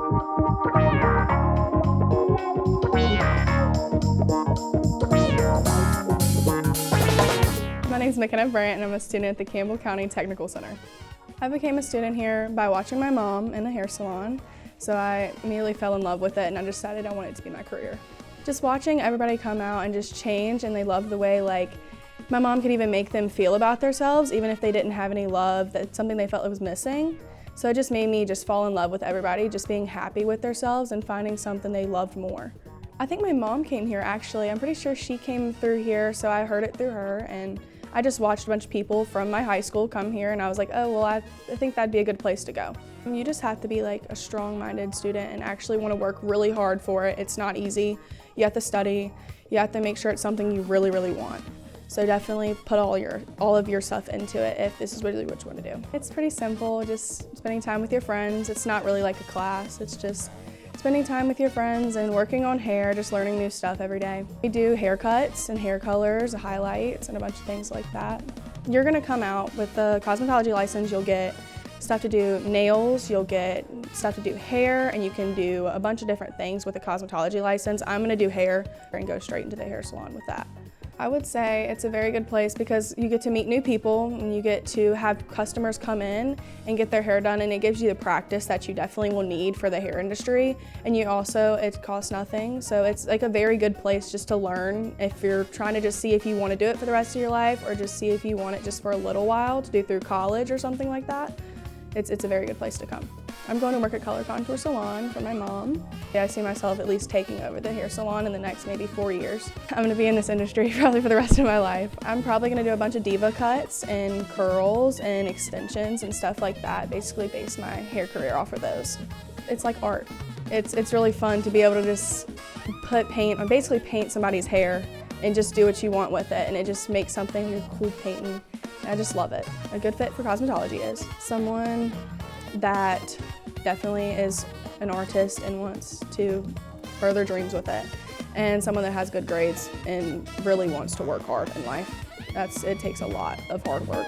My name is McKenna Brandt and I'm a student at the Campbell County Technical Center. I became a student here by watching my mom in a hair salon, so I immediately fell in love with it and I decided I wanted it to be my career. Just watching everybody come out and just change, and they love the way my mom could even make them feel about themselves even if they didn't have any love, that's something they felt was missing. So it just made me just fall in love with everybody, just being happy with themselves and finding something they loved more. I think my mom came here actually. I'm pretty sure she came through here, so I heard it through her, and I just watched a bunch of people from my high school come here and I was like, oh, well, I think that'd be a good place to go. You just have to be like a strong-minded student and actually want to work really hard for it. It's not easy. You have to study. You have to make sure it's something you really, really want. So definitely put all of your stuff into it if this is really what you want to do. It's pretty simple, just spending time with your friends. It's not really like a class, it's just spending time with your friends and working on hair, just learning new stuff every day. We do haircuts and hair colors, highlights, and a bunch of things like that. You're gonna come out with the cosmetology license. You'll get stuff to do nails, you'll get stuff to do hair, and you can do a bunch of different things with a cosmetology license. I'm gonna do hair and go straight into the hair salon with that. I would say it's a very good place because you get to meet new people and you get to have customers come in and get their hair done, and it gives you the practice that you definitely will need for the hair industry. And you also, it costs nothing, so it's like a very good place just to learn if you're trying to just see if you want to do it for the rest of your life or just see if you want it just for a little while to do through college or something like that. It's a very good place to come. I'm going to work at Color Contour Salon for my mom. I see myself at least taking over the hair salon in the next maybe 4 years. I'm going to be in this industry probably for the rest of my life. I'm probably going to do a bunch of diva cuts and curls and extensions and stuff like that, basically base my hair career off of those. It's like art. It's really fun to be able to just basically paint somebody's hair and just do what you want with it, and it just makes something cool painting. I just love it. A good fit for cosmetology is someone that definitely is an artist and wants to further dreams with it, and someone that has good grades and really wants to work hard in life. It takes a lot of hard work.